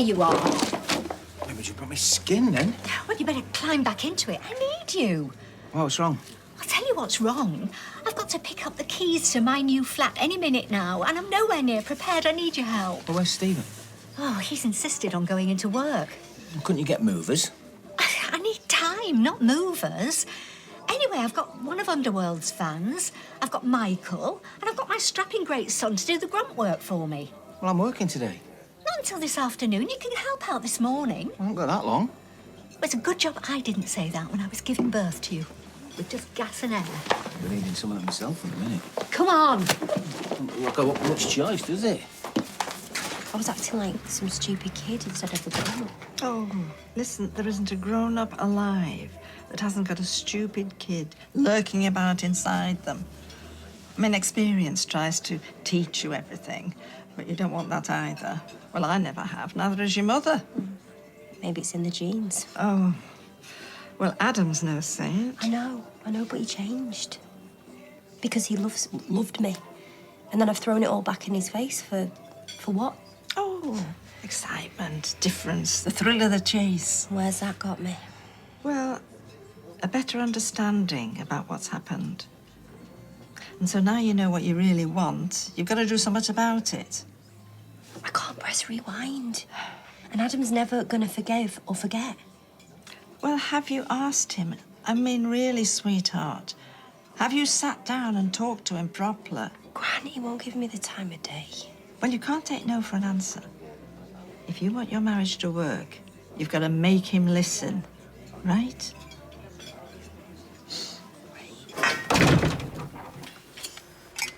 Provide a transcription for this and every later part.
you are. Why would you brought me skin, then? Well, you better climb back into it. I need you. Well, what's wrong? I'll tell you what's wrong. I've got to pick up the keys to my new flat any minute now, and I'm nowhere near prepared. I need your help. Well, where's Stephen? Oh, he's insisted on going into work. Well, couldn't you get movers? I need time, not movers. Anyway, I've got one of Underworld's fans, I've got Michael, and I've got my strapping great son to do the grunt work for me. Well, I'm working today. Not until this afternoon. You can help out this morning. I haven't got that long. Well, it's a good job I didn't say that when I was giving birth to you. With just gas and air. I'll be needing some of that myself in a minute. Come on. Look, I've got much choice, does it? I was acting like some stupid kid instead of a grown-up. Oh, listen, there isn't a grown-up alive that hasn't got a stupid kid lurking about inside them. I mean, experience tries to teach you everything, but you don't want that either. Well, I never have, neither has your mother. Maybe it's in the genes. Oh, well, Adam's no saint. I know, but he changed. Because he loved me. And then I've thrown it all back in his face for what? Oh, excitement, difference, the thrill of the chase. Where's that got me? Well, a better understanding about what's happened. And so now you know what you really want, you've got to do so much about it. I can't press rewind. And Adam's never gonna forgive or forget. Well, have you asked him? I mean, really, sweetheart. Have you sat down and talked to him properly? Gran, he won't give me the time of day. Well, you can't take no for an answer. If you want your marriage to work, you've got to make him listen, right?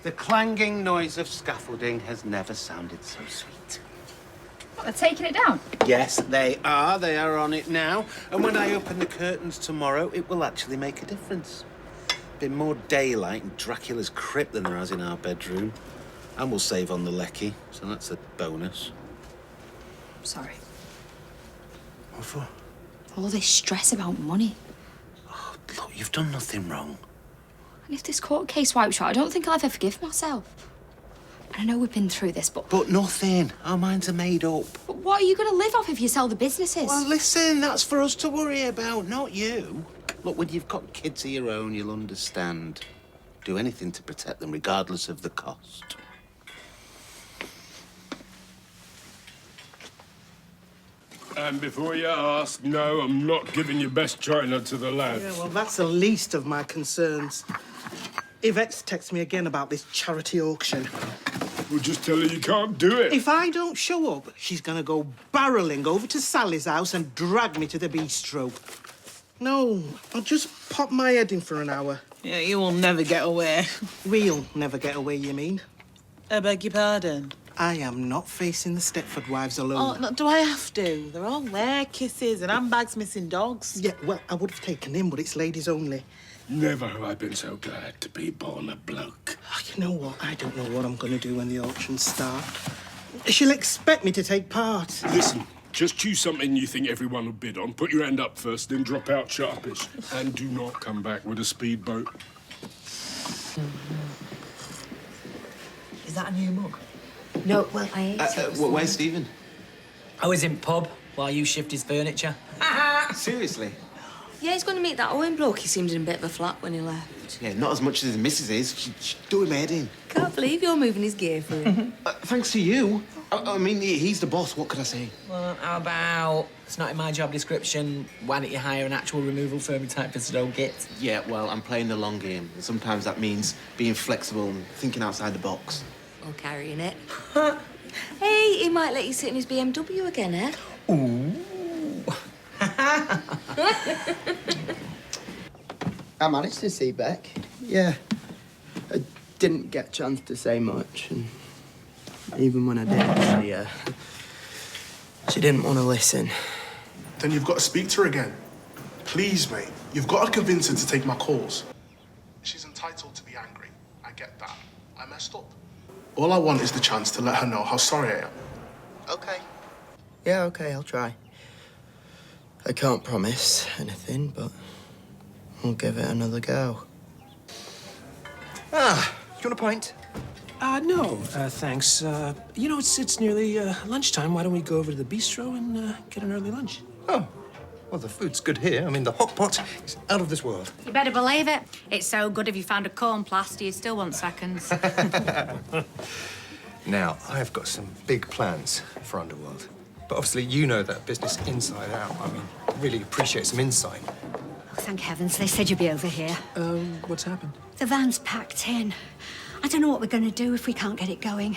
The clanging noise of scaffolding has never sounded so sweet. What, they're taking it down? Yes, they are. They are on it now. And when I open the curtains tomorrow, it will actually make a difference. Been more daylight in Dracula's crypt than there has in our bedroom. And we'll save on the lecky, so that's a bonus. Sorry. What for? All this stress about money. Oh, look, you've done nothing wrong. And if this court case wipes out, I don't think I'll ever forgive myself. And I know we've been through this, but... But nothing. Our minds are made up. But what are you going to live off if you sell the businesses? Well, listen, that's for us to worry about, not you. Look, when you've got kids of your own, you'll understand. Do anything to protect them, regardless of the cost. And before you ask, no, I'm not giving your best china to the lads. Yeah, well, that's the least of my concerns. If X texts me again about this charity auction... We'll just tell her you can't do it. If I don't show up, she's gonna go barreling over to Sally's house and drag me to the bistro. No, I'll just pop my head in for an hour. Yeah, you will never get away. We'll never get away, you mean? I beg your pardon? I am not facing the Stepford wives alone. Oh, no, do I have to? They're all there, kisses and handbags missing dogs. Yeah, well, I would have taken him, but it's ladies only. Never have I been so glad to be born a bloke. Oh, you know what? I don't know what I'm going to do when the auctions start. She'll expect me to take part. Listen, just choose something you think everyone will bid on. Put your hand up first, then drop out sharpish. And do not come back with a speedboat. Is that a new mug? No, well, I ate it. Where's Stephen? I was in pub while you shift his furniture. Seriously? Yeah, he's going to meet that Owen bloke. He seemed in a bit of a flap when he left. Yeah, not as much as his missus is. She'd do him head in. Can't believe you're moving his gear for him. Thanks to you. I mean, he's the boss. What could I say? Well, how about... It's not in my job description. Why don't you hire an actual removal firm type of don't get? Yeah, well, I'm playing the long game. And sometimes that means being flexible and thinking outside the box. Or carrying it. Hey, he might let you sit in his BMW again, eh? Ooh. I managed to see Beck. Yeah. I didn't get a chance to say much, and even when I did, she didn't want to listen. Then you've got to speak to her again. Please, mate. You've got to convince her to take my calls. She's entitled to be angry. I get that. I messed up. All I want is the chance to let her know how sorry I am. Okay. Yeah, okay, I'll try. I can't promise anything, but I'll give it another go. Ah, you want a pint? No, thanks. You know, it's nearly lunchtime. Why don't we go over to the bistro and get an early lunch? Oh, well, the food's good here. I mean, the hot pot is out of this world. You better believe it. It's so good if you found a corn plaster, you'd still want seconds. Now, I've got some big plans for Underworld. But obviously, you know that business inside out. I mean, really appreciate some insight. Oh, thank heavens, they said you'd be over here. What's happened? The van's packed in. I don't know what we're going to do if we can't get it going.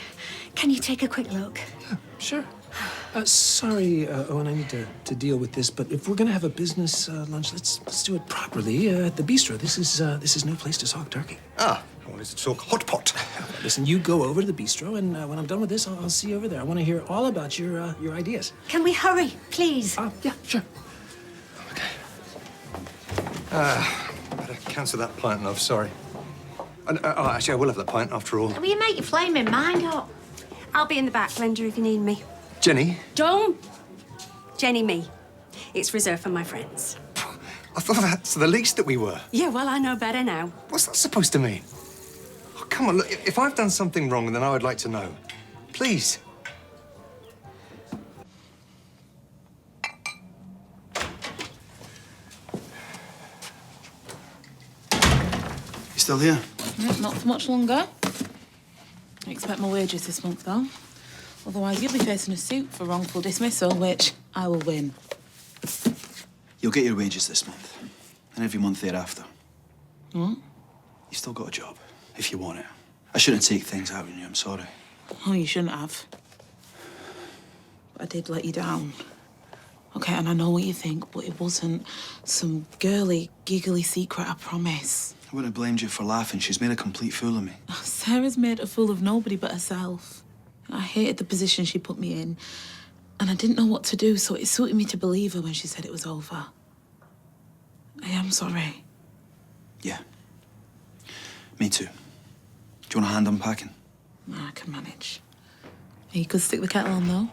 Can you take a quick look? Yeah, sure. Sorry, Owen, I need to deal with this, but if we're going to have a business lunch, let's do it properly at the bistro. This is no place to talk turkey. Ah, I wanted to talk hot pot. Listen, you go over to the bistro, and when I'm done with this, I'll see you over there. I want to hear all about your ideas. Can we hurry, please? Yeah, sure. Better cancel that pint, love, sorry. Actually, I will have that pint after all. Will you make your flaming mind up? I'll be in the back, Glenda, if you need me. Jenny? Don't. Jenny, me. It's reserved for my friends. I thought that's the least that we were. Yeah, well, I know better now. What's that supposed to mean? Oh, come on, look, if I've done something wrong, then I would like to know. Please. You still here? Not for much longer. I expect my wages this month, though. Otherwise, you'll be facing a suit for wrongful dismissal, which I will win. You'll get your wages this month, and every month thereafter. What? You've still got a job, if you want it. I shouldn't take things out on you, I'm sorry. Oh, you shouldn't have. But I did let you down. Okay, and I know what you think, but it wasn't some girly, giggly secret, I promise. I wouldn't have blamed you for laughing. She's made a complete fool of me. Sarah's made a fool of nobody but herself. I hated the position she put me in, and I didn't know what to do, so it suited me to believe her when she said it was over. I am sorry. Yeah. Me too. Do you want a hand unpacking? I can manage. You could stick the kettle on, though.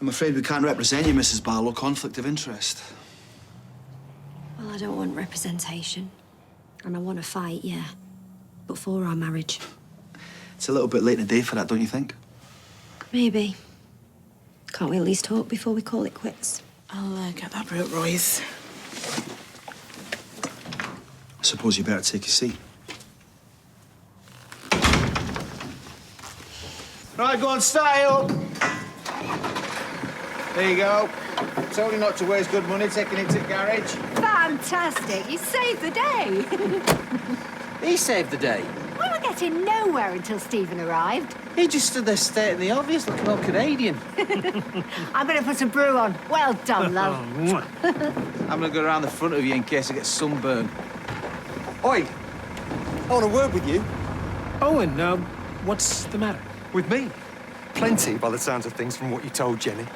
I'm afraid we can't represent you, Mrs. Barlow. Conflict of interest. Well, I don't want representation. And I want to fight, yeah. But for our marriage. It's a little bit late in the day for that, don't you think? Maybe. Can't we at least talk before we call it quits? I'll get that route, Royce. I suppose you better take a seat. Right, go on, start it up. There you go. Told you not to waste good money taking it to the garage. Fantastic. You saved the day. He saved the day. We were getting nowhere until Stephen arrived. He just stood there stating the obvious, looking all Canadian. I'm going to put a brew on. Well done, love. I'm going to go around the front of you in case I get sunburned. Oi! I want a word with you. Owen, what's the matter? With me? Plenty, by the sounds of things, from what you told Jenny.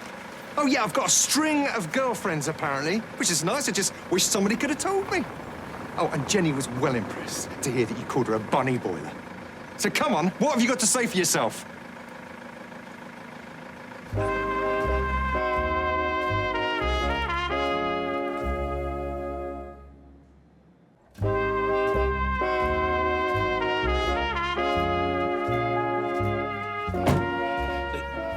Oh, yeah, I've got a string of girlfriends, apparently, which is nice. I just wish somebody could have told me. Oh, and Jenny was well impressed to hear that you called her a bunny boiler. So come on, what have you got to say for yourself?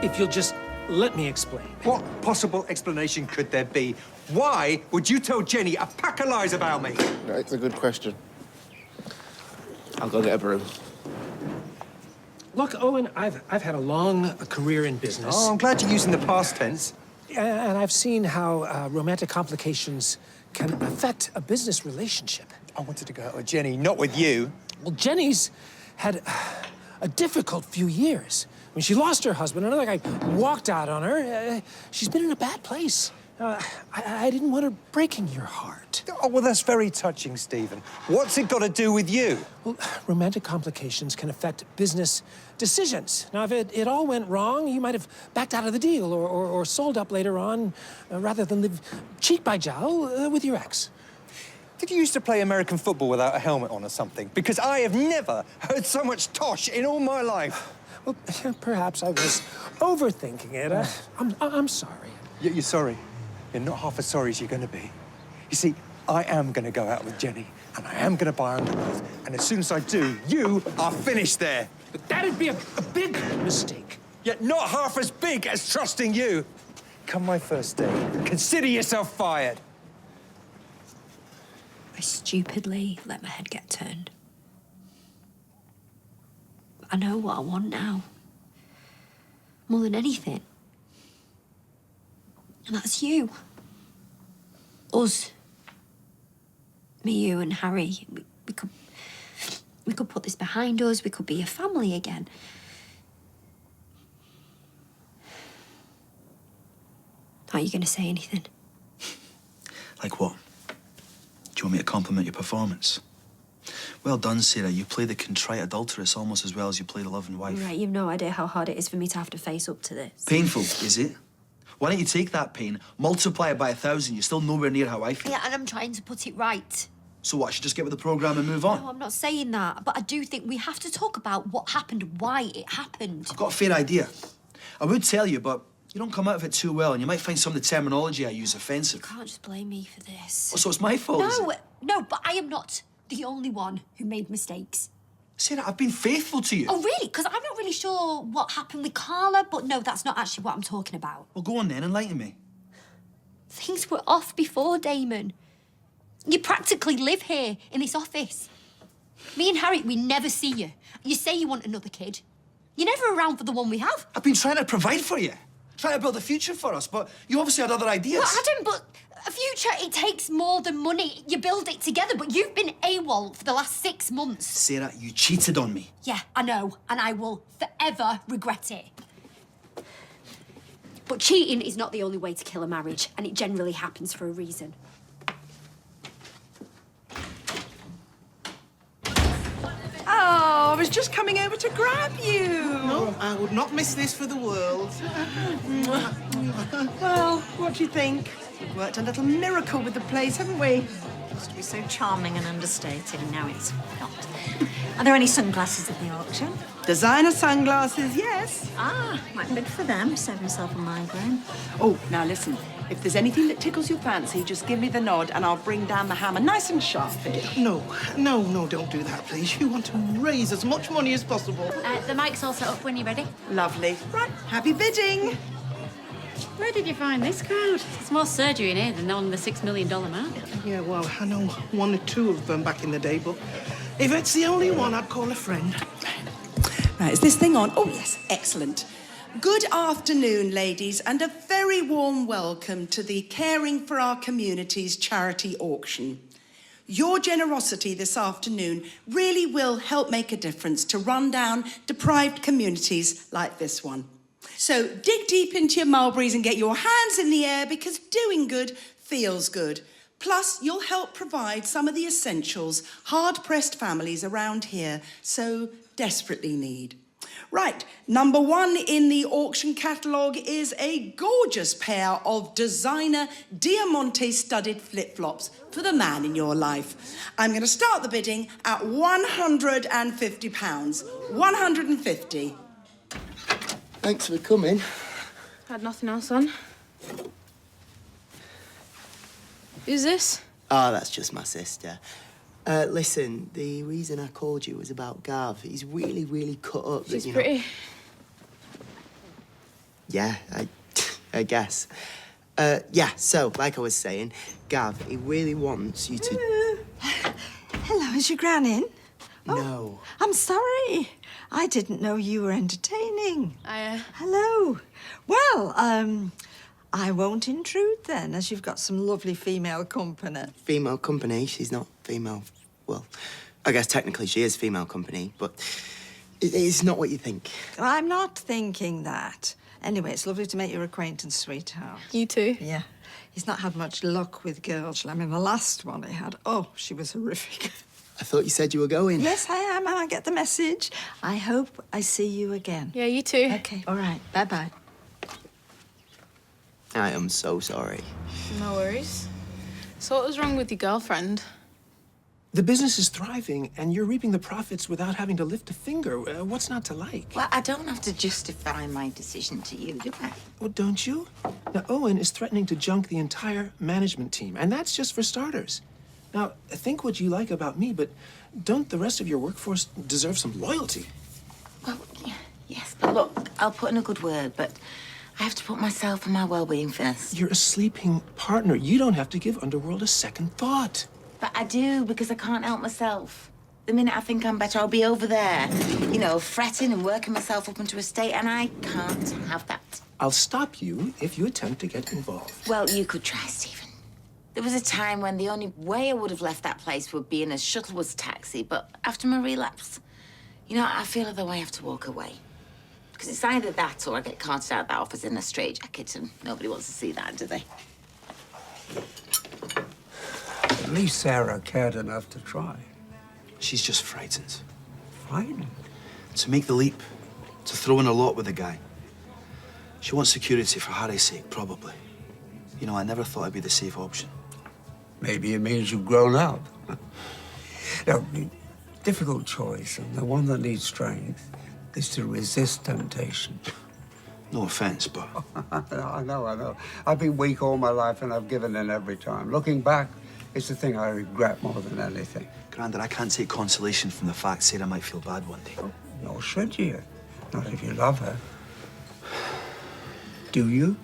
If you'll just let me explain. What possible explanation could there be? Why would you tell Jenny a pack of lies about me? That's a good question. I'll go get a brew. Look, Owen, I've had a long career in business. Oh, I'm glad you're using the past tense. And I've seen how romantic complications can affect a business relationship. I wanted to go out with Jenny, not with you. Well, Jenny's had a difficult few years. When she lost her husband, another guy walked out on her. She's been in a bad place. I didn't want her breaking your heart. Oh, well, that's very touching, Stephen. What's it got to do with you? Well, romantic complications can affect business decisions. Now, if it all went wrong, you might have backed out of the deal or sold up later on rather than live cheek by jowl with your ex. Did you used to play American football without a helmet on or something? Because I have never heard so much tosh in all my life. Well, perhaps I was overthinking it. I'm sorry. You're sorry? You're not half as sorry as you're going to be. You see, I am going to go out with Jenny, and I am going to buy her underclothes. And as soon as I do, you are finished there. But that'd be a big mistake. Yet not half as big as trusting you. Come my first day, consider yourself fired. I stupidly let my head get turned. I know what I want now. More than anything. And that's you. Us. Me, you and Harry. We could put this behind us. We could be a family again. Are you going to say anything? Like what? Do you want me to compliment your performance? Well done, Sarah. You play the contrite adulteress almost as well as you play the loving wife. Right, you've no idea how hard it is for me to have to face up to this. Painful, is it? Why don't you take that pain, multiply it by 1,000? You're still nowhere near how I feel. Yeah, and I'm trying to put it right. So what, I should just get with the programme and move on? No, I'm not saying that, but I do think we have to talk about what happened, why it happened. I've got a fair idea. I would tell you, but you don't come out of it too well, and you might find some of the terminology I use offensive. You can't just blame me for this. Oh, so it's my fault, is it? No, but I am not the only one who made mistakes. Sarah, I've been faithful to you. Oh, really? Because I'm not really sure what happened with Carla, but no, that's not actually what I'm talking about. Well, go on then, enlighten me. Things were off before, Damon. You practically live here, in this office. Me and Harry, we never see you. You say you want another kid. You're never around for the one we have. I've been trying to provide for you, trying to build a future for us, but you obviously had other ideas. Well, Adam, but a future, it takes more than money. You build it together, but you've been AWOL for the last 6 months. Sarah, you cheated on me. Yeah, I know, and I will forever regret it. But cheating is not the only way to kill a marriage, and it generally happens for a reason. Oh, I was just coming over to grab you. No, I would not miss this for the world. Well, what do you think? We've worked a little miracle with the place, haven't we? Used to be so charming and understated, and now it's not. Are there any sunglasses at the auction? Designer sunglasses, yes. Ah, might bid for them. Save myself a migraine. Oh, now listen. If there's anything that tickles your fancy, just give me the nod and I'll bring down the hammer nice and sharp for you. No, don't do that, please. You want to raise as much money as possible. The mic's all set up when you're ready. Lovely. Right, happy bidding. Where did you find this crowd? There's more surgery in here than on the $6 million man. Yeah, well, I know one or two of them back in the day, but if it's the only one, I'd call a friend. Right, is this thing on? Oh, yes, excellent. Good afternoon, ladies, and a very warm welcome to the Caring for Our Communities charity auction. Your generosity this afternoon really will help make a difference to run-down, deprived communities like this one. So dig deep into your mulberries and get your hands in the air because doing good feels good. Plus, you'll help provide some of the essentials hard-pressed families around here so desperately need. Right, number one in the auction catalogue is a gorgeous pair of designer Diamante studded flip-flops for the man in your life. I'm going to start the bidding at £150. 150. Thanks for coming. Had nothing else on. Who's this? Oh, that's just my sister. Listen, the reason I called you was about Gav. He's really, really cut up. She's that, pretty. Yeah, I guess. Yeah, so, like I was saying, Gav, he really wants you to... Hello, is your gran in? No. I'm sorry. I didn't know you were entertaining. Hello. Well, I won't intrude then, as you've got some lovely female company. Female company? She's not female... Well, I guess technically she is female company, but it's not what you think. I'm not thinking that. Anyway, it's lovely to make your acquaintance, sweetheart. You too? Yeah. He's not had much luck with girls. I mean, the last one he had, oh, she was horrific. I thought you said you were going. Yes, I am, and I get the message. I hope I see you again. Yeah, you too. Okay, all right. Bye-bye. I am so sorry. No worries. So what was wrong with your girlfriend? The business is thriving, and you're reaping the profits without having to lift a finger. What's not to like? Well, I don't have to justify my decision to you, do I? Well, don't you? Now, Owen is threatening to junk the entire management team, and that's just for starters. Now, think what you like about me, but don't the rest of your workforce deserve some loyalty? Well, yes, but look, I'll put in a good word, but I have to put myself and my well-being first. You're a sleeping partner. You don't have to give Underworld a second thought. But I do, because I can't help myself. The minute I think I'm better, I'll be over there, you know, fretting and working myself up into a state, and I can't have that. I'll stop you if you attempt to get involved. Well, you could try, Stephen. There was a time when the only way I would have left that place would be in a Shuttleworth taxi, but after my relapse, you know, I feel as though I have to walk away. Because it's either that or I get carted out of that office in a straitjacket, and nobody wants to see that, do they? At least Sarah cared enough to try. She's just frightened. Frightened? To make the leap, to throw in a lot with the guy. She wants security for Harry's sake, probably. You know, I never thought I'd be the safe option. Maybe it means you've grown up. No, difficult choice, and the one that needs strength is to resist temptation. No offense, but... I know. I've been weak all my life, and I've given in every time. Looking back, it's the thing I regret more than anything. Grandad, I can't take consolation from the fact Sarah might feel bad one day. Nor should you. Not if you love her. Do you?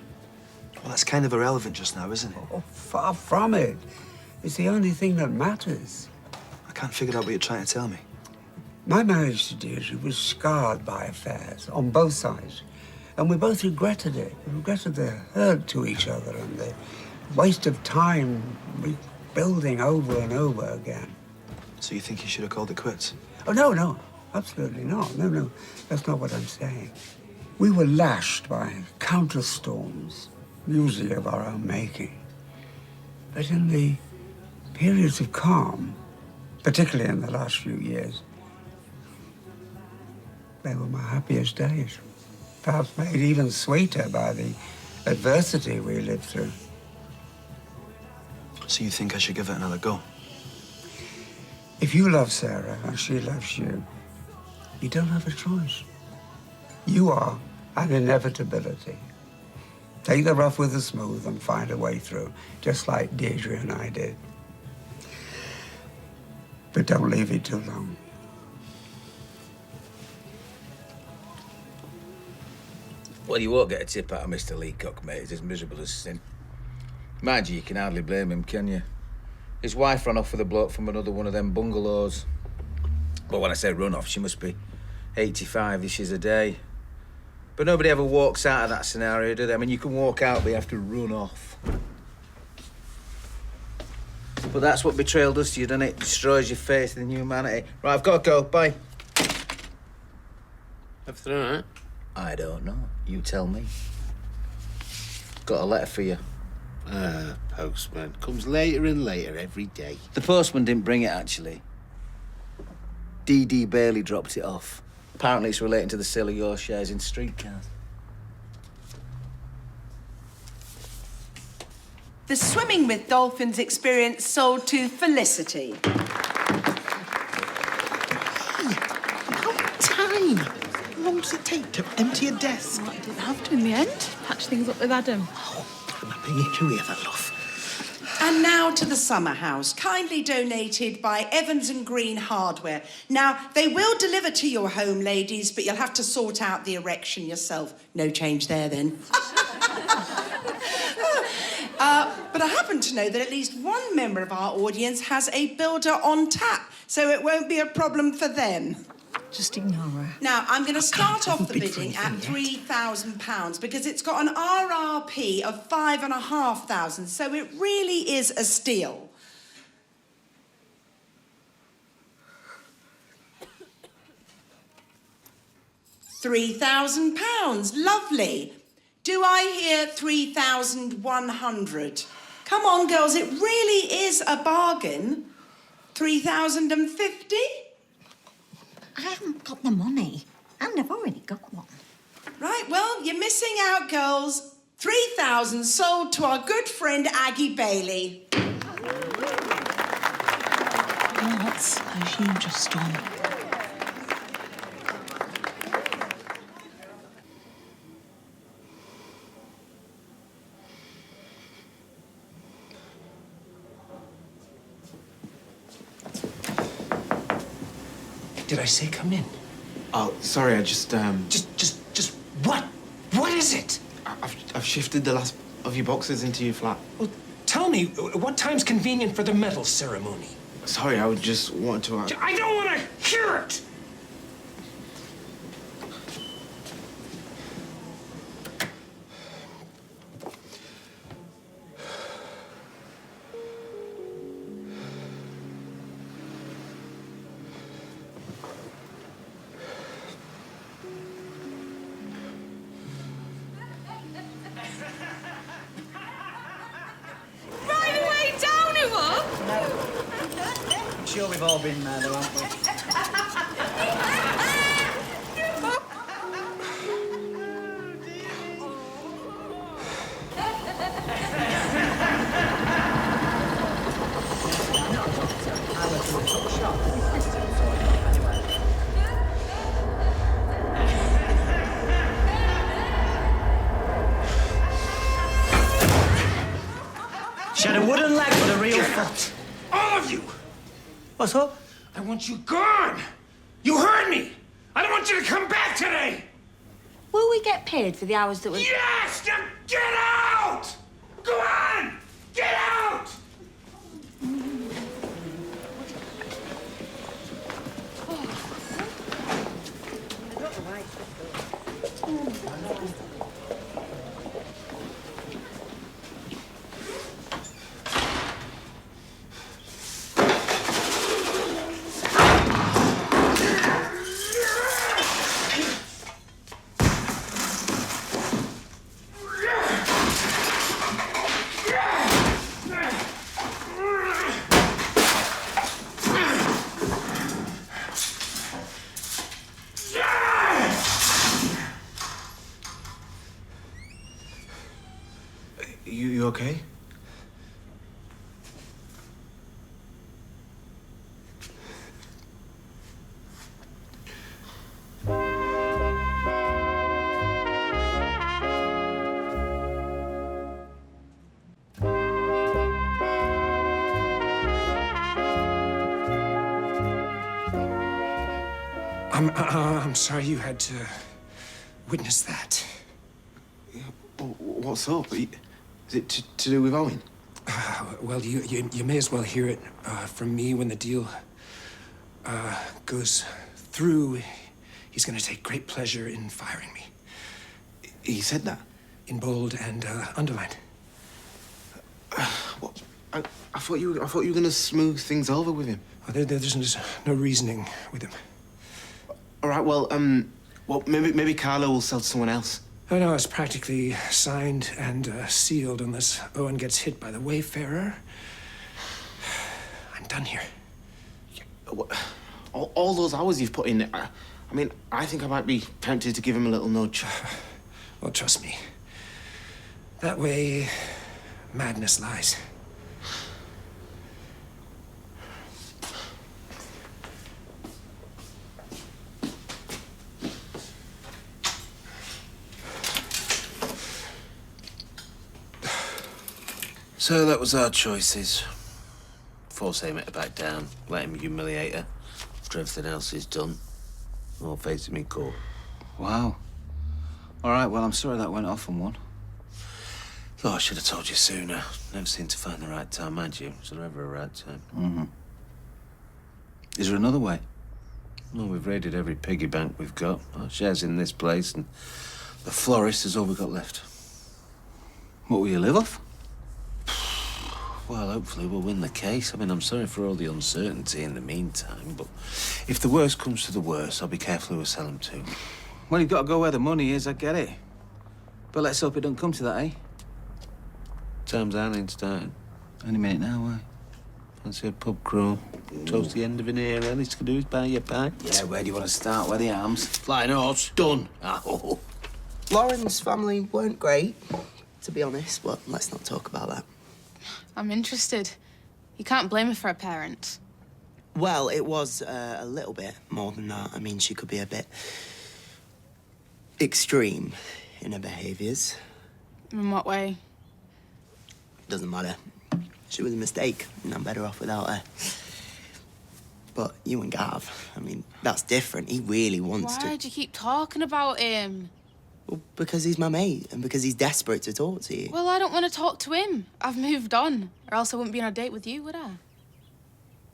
Well, that's kind of irrelevant just now, isn't it? Oh, far from it. It's the only thing that matters. I can't figure out what you're trying to tell me. My marriage to Deirdre was scarred by affairs on both sides. And we both regretted it. We regretted the hurt to each other and the waste of time rebuilding over and over again. So you think you should have called it quits? Oh, no. Absolutely not. No. That's not what I'm saying. We were lashed by countless storms, usually of our own making. But in the periods of calm, particularly in the last few years, they were my happiest days. Perhaps made even sweeter by the adversity we lived through. So you think I should give it another go? If you love Sarah and she loves you, you don't have a choice. You are an inevitability. Take the rough with the smooth and find a way through, just like Deirdre and I did. But don't leave it too long. Well, you won't get a tip out of Mr. Leacock, mate. He's as miserable as sin. Mind you can hardly blame him, can you? His wife ran off with a bloke from another one of them bungalows. But when I say run off, she must be 85 dishes a day. But nobody ever walks out of that scenario, do they? I mean, you can walk out, but you have to run off. But that's what betrayal does to you, doesn't it? Destroys your faith in humanity. Right, I've got to go. Bye. Everything all right? I don't know. You tell me. Got a letter for you. Postman. Comes later and later every day. The postman didn't bring it, actually. D.D. Bailey dropped it off. Apparently it's relating to the sale of your shares in streetcars. The Swimming with Dolphins experience sold to Felicity. Time! How long does it take to empty a desk? Well, I didn't have to in the end. Patch things up with Adam. I'm happy to hear that, love. And now to the summer house, kindly donated by Evans and Green Hardware. Now, they will deliver to your home, ladies, but you'll have to sort out the erection yourself. No change there, then. But I happen to know that at least one member of our audience has a builder on tap, so it won't be a problem for them. Just ignore her. Now, I'm going to start off the bidding at £3,000 because it's got an RRP of 5,500, so it really is a steal. £3,000, lovely. Do I hear 3,100? Come on, girls, it really is a bargain. 3,050? I haven't got the money, and I've already got one. Right, well, you're missing out, girls. 3,000 sold to our good friend Aggie Bailey. What has you just done? Did I say come in? Oh, sorry, I just, Just what? What is it? I've shifted the last of your boxes into your flat. Well, tell me, what time's convenient for the medal ceremony? Sorry, I would just want to... I don't want to hear it! Right away down him up? I'm sure we've all been there, though, haven't we? She had a wooden leg with a real foot. All of you! What's up? I want you gone! You heard me! I don't want you to come back today! Will we get paid for the hours that we... Yes! Now get out! Go on! Get out! You okay? I'm sorry you had to witness that. What's up? Is it to do with Owen? Well, you may as well hear it from me when the deal goes through. He's going to take great pleasure in firing me. He said that? In bold and underlined. What? I thought you were going to smooth things over with him. There's no reasoning with him. All right, well, maybe Carlo will sell to someone else. Oh, no, it's practically signed and sealed unless Owen gets hit by the Wayfarer. I'm done here. All those hours you've put in, I mean, I think I might be tempted to give him a little nudge. Well, trust me. That way, madness lies. So that was our choices. Force Amy to back down, let him humiliate her. After everything else is done, or face him in court. Wow. All right, well, I'm sorry that went off on one. Thought I should have told you sooner. Never seemed to find the right time, mind you. Was there ever a right time? Mm-hmm. Is there another way? Well, we've raided every piggy bank we've got. Our shares in this place, and the florist is all we've got left. What will you live off? Well, hopefully we'll win the case. I mean, I'm sorry for all the uncertainty in the meantime, but if the worst comes to the worst, I'll be careful who I sell them to. Well, you've got to go where the money is, I get it. But let's hope it don't come to that, eh? Time's ain't starting. Any minute now, why? Fancy a pub crawl. Towards the end of an era, all he's to do is buy you a pint. Yeah, where do you want to start? Where the arms? Flying horse, done. Oh. Lauren's family weren't great, to be honest, but let's not talk about that. I'm interested. You can't blame her for her parents. Well, it was a little bit more than that. I mean, she could be a bit extreme in her behaviours. In what way? Doesn't matter. She was a mistake, and I'm better off without her. But you and Gav, I mean, that's different. He really wants to. Why do you keep talking about him? Well, because he's my mate and because he's desperate to talk to you. Well, I don't want to talk to him. I've moved on, or else I wouldn't be on a date with you, would I?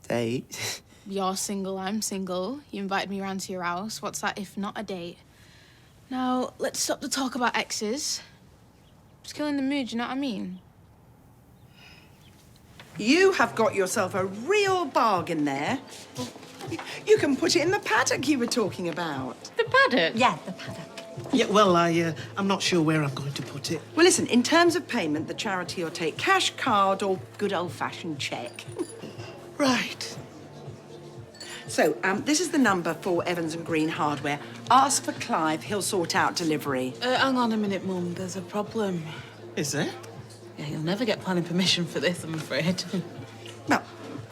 Date? You're single, I'm single. You invited me around to your house. What's that if not a date? Now, let's stop the talk about exes. It's killing the mood, you know what I mean? You have got yourself a real bargain there. You can put it in the paddock you were talking about. The paddock? Yeah, the paddock. Yeah, well, I'm not sure where I'm going to put it. Well, listen, in terms of payment, the charity will take cash, card, or good old-fashioned cheque. Right. So, this is the number for Evans and Green Hardware. Ask for Clive, he'll sort out delivery. Hang on a minute, Mum. There's a problem. Is there? Yeah, you'll never get planning permission for this, I'm afraid. Well,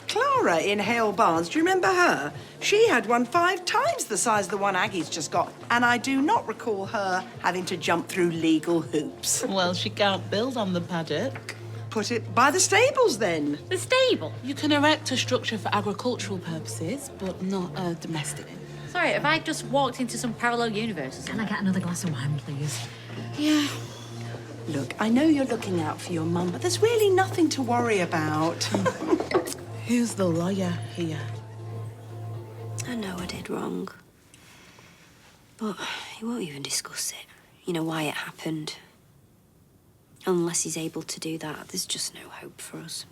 Clara in Hale Barnes, do you remember her? She had one 5 times the size of the one Aggie's just got, and I do not recall her having to jump through legal hoops. Well, she can't build on the paddock. Put it by the stables, then. The stable? You can erect a structure for agricultural purposes, but not a domestic. Sorry, have I just walked into some parallel universe? Can I get another glass of wine, please? Yeah. Look, I know you're looking out for your mum, but there's really nothing to worry about. Who's the lawyer here? I know I did wrong. But he won't even discuss it. You know, why it happened. Unless he's able to do that, there's just no hope for us.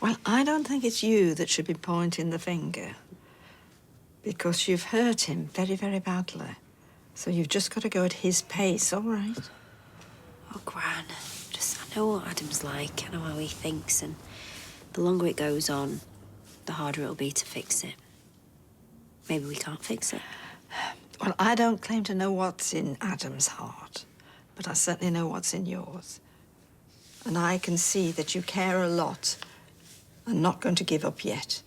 Well, I don't think it's you that should be pointing the finger. Because you've hurt him very, very badly. So you've just got to go at his pace, all right? Oh, Gran, I know what Adam's like. I know how he thinks, and the longer it goes on, the harder it'll be to fix it. Maybe we can't fix it. Well, I don't claim to know what's in Adam's heart, but I certainly know what's in yours. And I can see that you care a lot and not going to give up yet.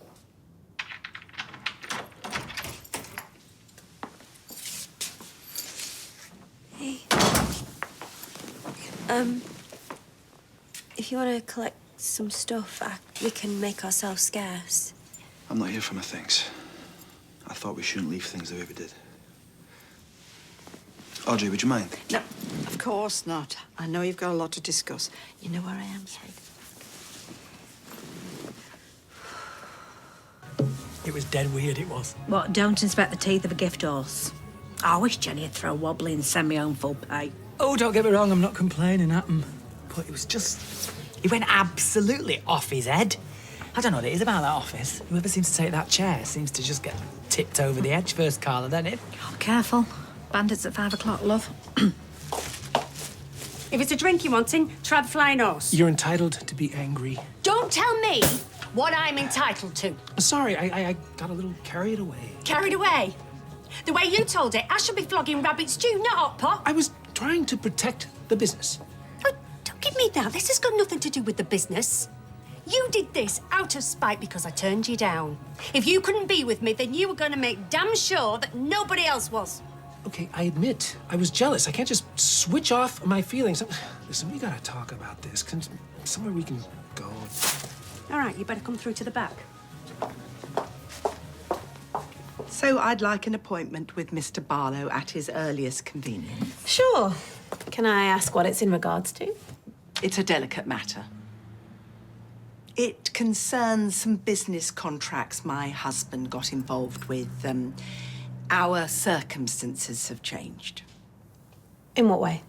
Hey. If you want to collect some stuff, we can make ourselves scarce. I'm not here for my things. I thought we shouldn't leave things the way we did. Audrey, would you mind? No, of course not. I know you've got a lot to discuss. You know where I am, Sid? It was dead weird, it was. What, don't inspect the teeth of a gift horse? I wish Jenny would throw wobbly and send me home full pay. Oh, don't get me wrong, I'm not complaining at him. But it was just... He went absolutely off his head. I don't know what it is about that office. Whoever seems to take that chair seems to just get tipped over the edge first, Carla, doesn't it? Oh, careful. Bandits at 5 o'clock, love. If it's a drink you're wanting, try the flying horse. You're entitled to be angry. Don't tell me what I'm entitled to. Sorry, I got a little carried away. Carried away? The way you told it, I should be flogging rabbit stew, not hot pot. I was trying to protect the business. Oh, don't give me that. This has got nothing to do with the business. You did this out of spite because I turned you down. If you couldn't be with me, then you were going to make damn sure that nobody else was. Okay, I admit, I was jealous. I can't just switch off my feelings. Listen, we gotta talk about this. Somewhere we can go. All right, you better come through to the back. So I'd like an appointment with Mr. Barlow at his earliest convenience. Sure. Can I ask what it's in regards to? It's a delicate matter. It concerns some business contracts my husband got involved with. Our circumstances have changed. In what way?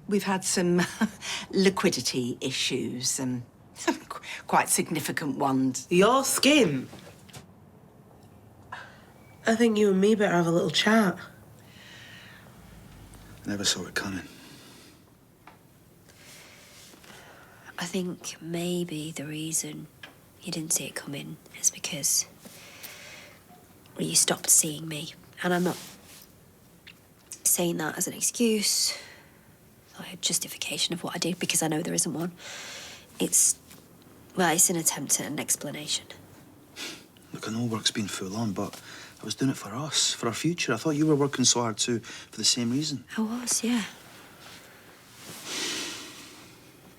We've had some liquidity issues, quite significant ones. Your skin. I think you and me better have a little chat. Never saw it coming. I think maybe the reason you didn't see it coming is because you stopped seeing me. And I'm not saying that as an excuse or a justification of what I did, because I know there isn't one. It's an attempt at an explanation. Look, I know work's been full on, but I was doing it for us, for our future. I thought you were working so hard too, for the same reason. I was, yeah.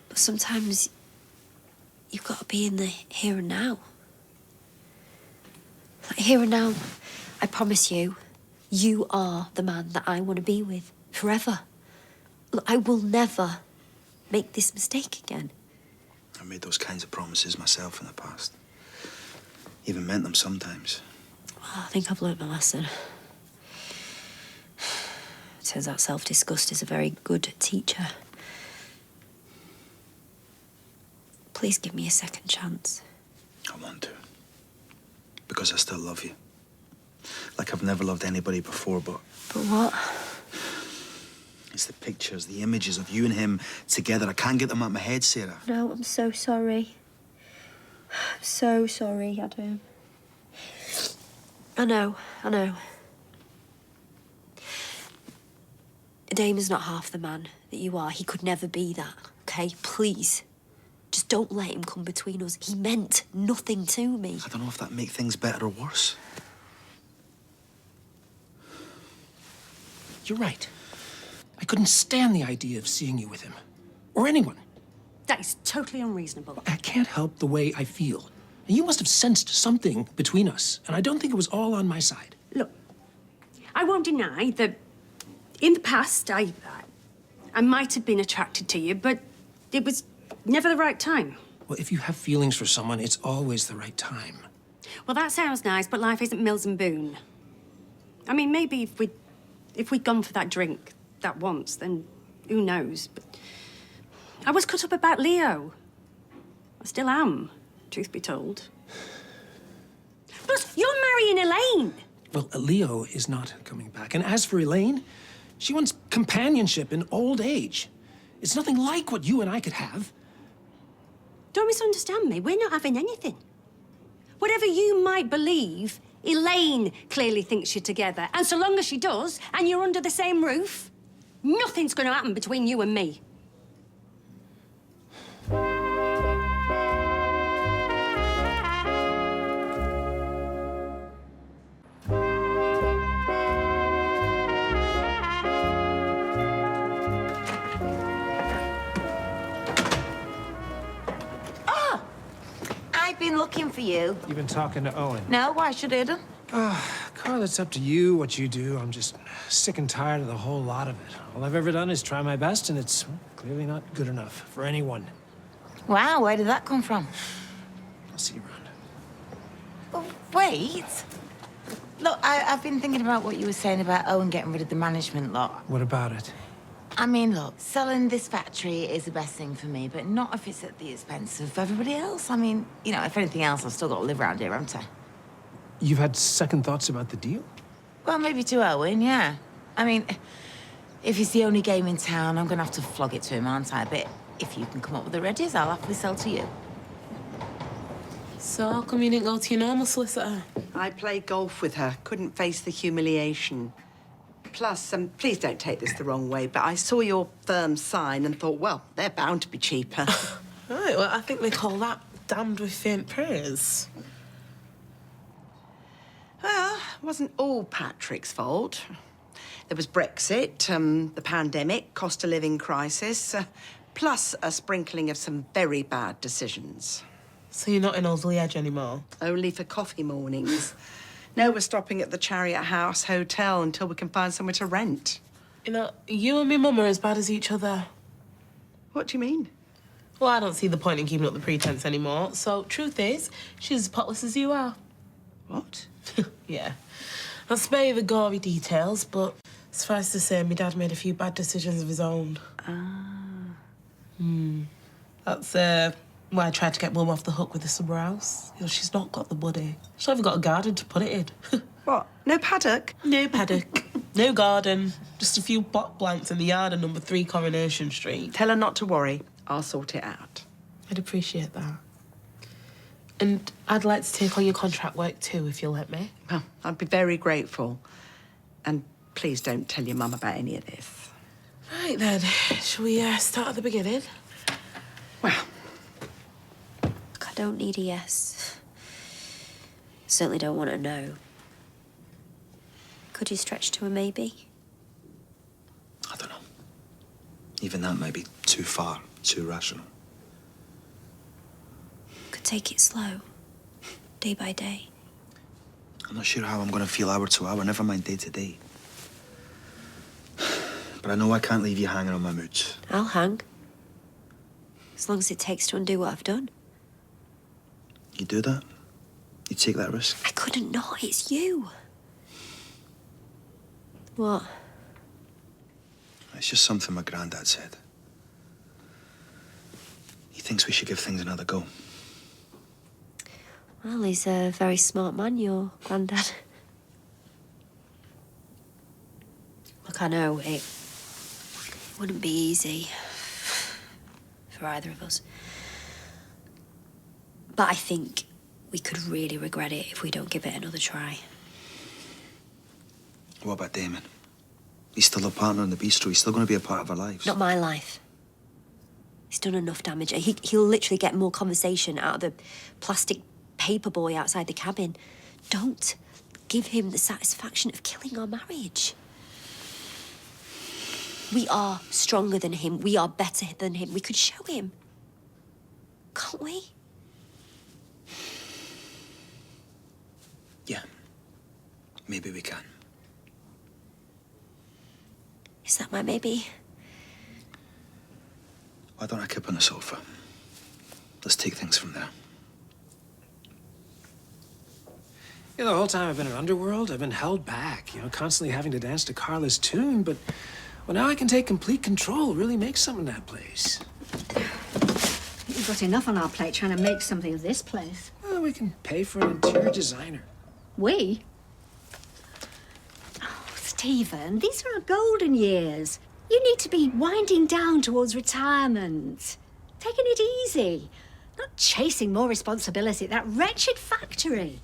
But sometimes you've got to be in the here and now. Like, here and now, I promise you, you are the man that I want to be with forever. Look, I will never make this mistake again. I made those kinds of promises myself in the past. Even meant them sometimes. Well, I think I've learnt my lesson. Turns out self-disgust is a very good teacher. Please give me a second chance. I want to. Because I still love you. Like I've never loved anybody before, but... But what? It's the pictures, the images of you and him together. I can't get them out of my head, Sarah. No, I'm so sorry. I'm so sorry, Adam. I know. Damon's not half the man that you are. He could never be that, okay? Please. Just don't let him come between us. He meant nothing to me. I don't know if that makes things better or worse. You're right. I couldn't stand the idea of seeing you with him. Or anyone. That is totally unreasonable. I can't help the way I feel. And you must have sensed something between us, and I don't think it was all on my side. Look, I won't deny that in the past I might have been attracted to you, but it was never the right time. Well, if you have feelings for someone, it's always the right time. Well, that sounds nice, but life isn't Mills and Boone. I mean, maybe if we'd gone for that drink that once, then who knows? But I was cut up about Leo. I still am, truth be told. Plus, you're marrying Elaine. Well, Leo is not coming back. And as for Elaine, she wants companionship in old age. It's nothing like what you and I could have. Don't misunderstand me. We're not having anything. Whatever you might believe, Elaine clearly thinks you're together. And so long as she does, and you're under the same roof, nothing's going to happen between you and me. I've been looking for you. You've been talking to Owen. No, why should I do? Carl, it's up to you what you do. I'm just sick and tired of the whole lot of it. All I've ever done is try my best, and it's clearly not good enough for anyone. Wow, where did that come from? I'll see you around. Oh, wait. Look, I've been thinking about what you were saying about Owen getting rid of the management lot. What about it? I mean, look, selling this factory is the best thing for me, but not if it's at the expense of everybody else. I mean, you know, if anything else, I've still got to live around here, haven't I? You've had second thoughts about the deal? Well, maybe to Owen, yeah. I mean, if he's the only game in town, I'm going to have to flog it to him, aren't I? But if you can come up with the readies, I'll happily sell to you. So how come you didn't go to your normal solicitor? I played golf with her, couldn't face the humiliation. Plus, please don't take this the wrong way, but I saw your firm sign and thought, well, they're bound to be cheaper. Right, well, I think they call that damned with faint praise. Well, it wasn't all Patrick's fault. There was Brexit, the pandemic, cost of living crisis, plus a sprinkling of some very bad decisions. So you're not in Oldley Edge anymore? Only for coffee mornings. No, we're stopping at the Chariot House Hotel until we can find somewhere to rent. You know, you and me mum are as bad as each other. What do you mean? Well, I don't see the point in keeping up the pretense anymore. So, truth is, she's as potless as you are. What? Yeah. I'll spare you the gory details, but suffice to say, my dad made a few bad decisions of his own. That's why I tried to get Mum off the hook with the summer house. You know, she's not got the money. She's not even got a garden to put it in. What? No paddock? No paddock. No garden. Just a few pot plants in the yard at number 3 Coronation Street. Tell her not to worry. I'll sort it out. I'd appreciate that. And I'd like to take on your contract work too, if you'll let me. Well, I'd be very grateful. And please don't tell your mum about any of this. Right then, shall we start at the beginning? Well, I don't need a yes. Certainly don't want a no. Could you stretch to a maybe? I don't know. Even that might be too far, too rational. take it slow, day by day. I'm not sure how I'm going to feel hour to hour, never mind day to day. But I know I can't leave you hanging on my moods. I'll hang. As long as it takes to undo what I've done. You do that? You take that risk? I couldn't not. It's you. What? It's just something my granddad said. He thinks we should give things another go. Well, he's a very smart man, your granddad. Look, I know it wouldn't be easy for either of us. But I think we could really regret it if we don't give it another try. What about Damon? He's still a partner in the bistro. He's still going to be a part of our lives. Not my life. He's done enough damage. He'll literally get more conversation out of the plastic paper boy outside the cabin. Don't give him the satisfaction of killing our marriage. We are stronger than him. We are better than him. We could show him. Can't we? Yeah. Maybe we can. Is that my maybe? Why don't I keep on the sofa? Let's take things from there. You know, the whole time I've been in Underworld, I've been held back, constantly having to dance to Carla's tune, but well, now I can take complete control, really make something of that place. We've got enough on our plate trying to make something of this place. Well, we can pay for an interior designer. We? Oh, Stephen, these are our golden years. You need to be winding down towards retirement. Taking it easy. Not chasing more responsibility at that wretched factory.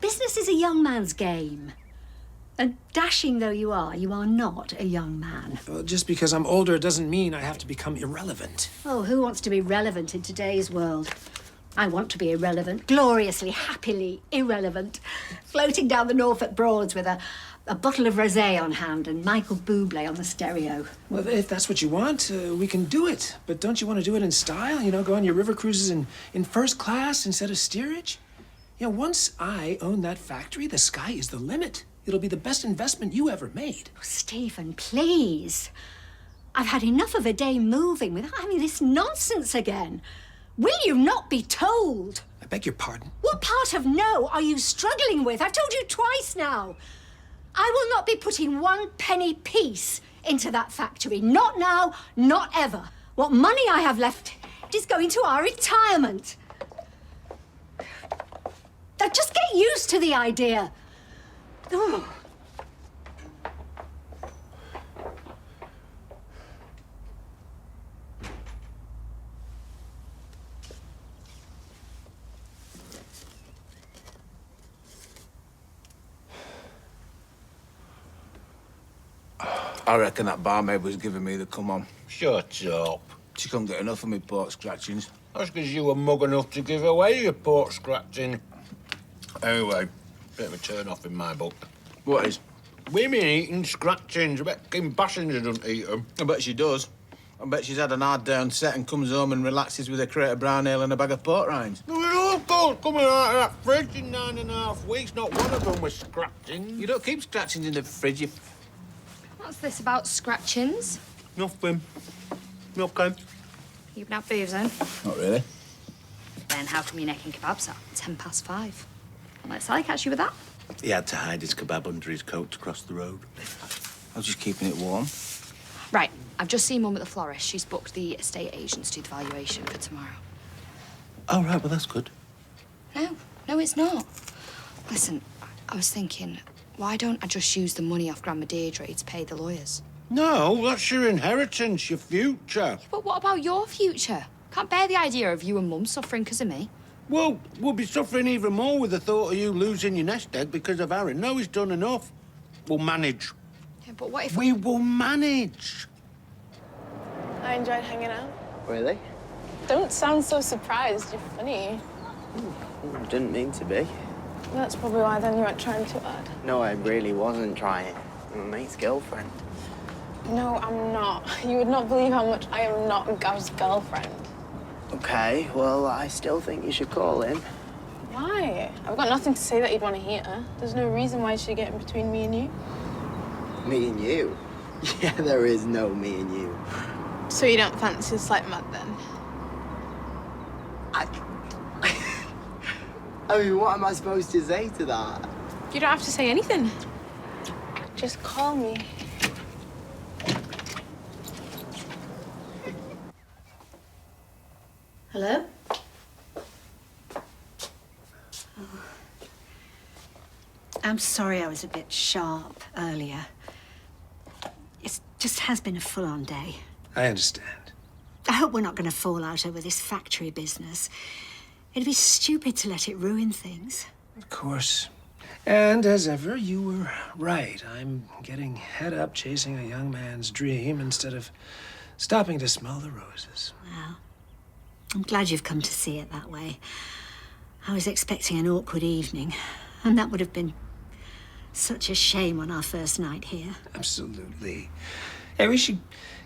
Business is a young man's game. And dashing though you are not a young man. Well, just because I'm older doesn't mean I have to become irrelevant. Oh, who wants to be relevant in today's world? I want to be irrelevant, gloriously, happily irrelevant. Floating down the Norfolk Broads with a bottle of rosé on hand and Michael Bublé on the stereo. Well, if that's what you want, we can do it. But don't you want to do it in style? Go on your river cruises in first class instead of steerage? Once I own that factory, the sky is the limit. It'll be the best investment you ever made. Oh, Stephen, please. I've had enough of a day moving without having this nonsense again. Will you not be told? I beg your pardon? What part of no are you struggling with? I've told you twice now. I will not be putting one penny piece into that factory. Not now, not ever. What money I have left is going to our retirement. Now, just get used to the idea. Oh. I reckon that barmaid was giving me the come on. Shut up. She couldn't get enough of me pork scratchings. That's because you were mug enough to give away your pork scratching. Anyway, bit of a turn-off in my book. What is? Women eating scratchings. I bet Kim Bassinger doesn't eat them. I bet she does. I bet she's had an hard day on set and comes home and relaxes with a crate of brown ale and a bag of pork rinds. Of course, coming out of that fridge in 9.5 weeks, not one of them was scratching. You don't keep scratchings in the fridge, you... What's this about scratchings? Nothing. Okay. You've not boozing. Not really. Then how come you're necking kebabs at 5:10? Let Sally catch you with that. He had to hide his kebab under his coat to cross the road. I was just keeping it warm. Right, I've just seen Mum at the florist. She's booked the estate agents to do the valuation for tomorrow. Oh, right, well, that's good. No, it's not. Listen, I was thinking, why don't I just use the money off Grandma Deirdre to pay the lawyers? No, that's your inheritance, your future. But what about your future? Can't bear the idea of you and Mum suffering because of me. Well, we'll be suffering even more with the thought of you losing your nest egg because of Aaron. No, he's done enough. We'll manage. Yeah, but what if... We will manage. I enjoyed hanging out. Really? Don't sound so surprised. You're funny. Didn't mean to be. That's probably why then you weren't trying too hard. No, I really wasn't trying. I'm my mate's girlfriend. No, I'm not. You would not believe how much I am not Gav's girlfriend. Okay, well, I still think you should call him. Why? I've got nothing to say that you'd want to hear. There's no reason why it should get in between me and you. Me and you? Yeah, there is no me and you. So you don't fancy a slight mud then? I mean, what am I supposed to say to that? You don't have to say anything. Just call me. Hello? I'm sorry I was a bit sharp earlier. It just has been a full-on day. I understand. I hope we're not going to fall out over this factory business. It'd be stupid to let it ruin things. Of course. And as ever, you were right. I'm getting head up chasing a young man's dream instead of stopping to smell the roses. Well, I'm glad you've come to see it that way. I was expecting an awkward evening, and that would have been such a shame on our first night here. Absolutely. Hey, we should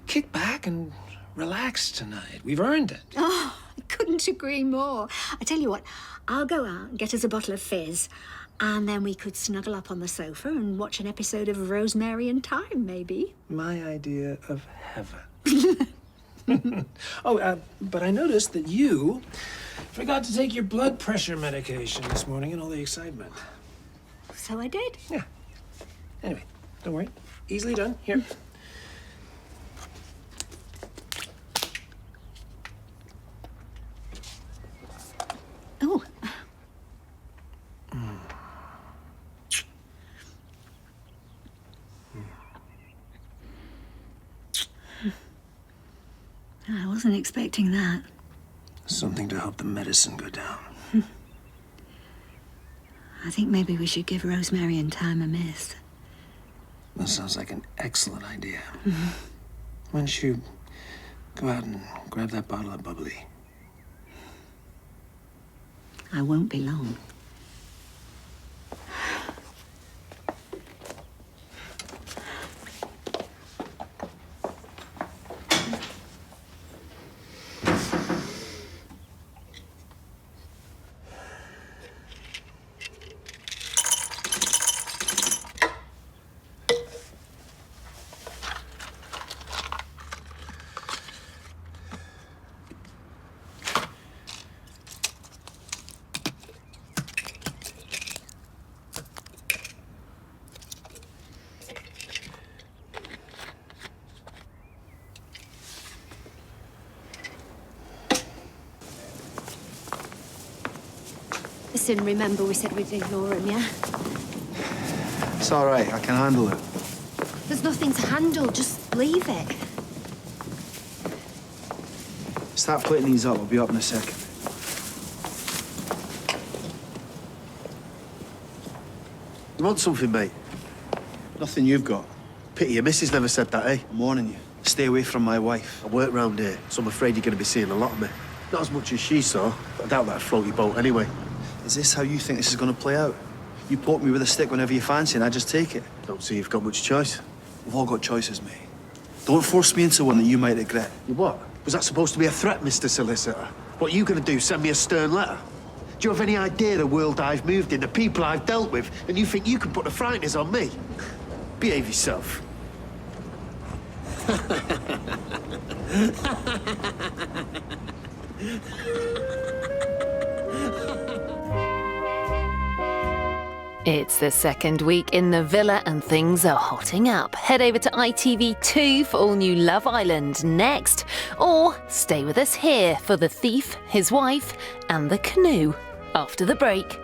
kick back and relax tonight. We've earned it. Oh, I couldn't agree more. I tell you what, I'll go out and get us a bottle of fizz, and then we could snuggle up on the sofa and watch an episode of Rosemary and Thyme, maybe. My idea of heaven. But I noticed that you forgot to take your blood pressure medication this morning in all the excitement. So I did. Yeah. Anyway, don't worry. Easily done. Here. Oh. I wasn't expecting that. Something to help the medicine go down. I think maybe we should give Rosemary and Thyme a miss. That sounds like an excellent idea. Why don't you go out and grab that bottle of bubbly? I won't be long. Listen, remember we said we'd ignore him, yeah? It's all right. I can handle it. There's nothing to handle. Just leave it. Start plating these up. I'll be up in a second. You want something, mate? Nothing you've got. Pity your missus never said that, eh? I'm warning you. Stay away from my wife. I work round here, so I'm afraid you're going to be seeing a lot of me. Not as much as she saw, but I doubt that'd float your boat anyway. Is this how you think this is going to play out? You poke me with a stick whenever you fancy and I just take it. Don't see you've got much choice. We've all got choices, mate. Don't force me into one that you might regret. You what? Was that supposed to be a threat, Mr. Solicitor? What are you going to do, send me a stern letter? Do you have any idea the world I've moved in, the people I've dealt with, and you think you can put the frighteners on me? Behave yourself. It's the second week in the villa and things are hotting up. Head over to ITV2 for all new Love Island next. Or stay with us here for The Thief, His Wife and The Canoe after the break.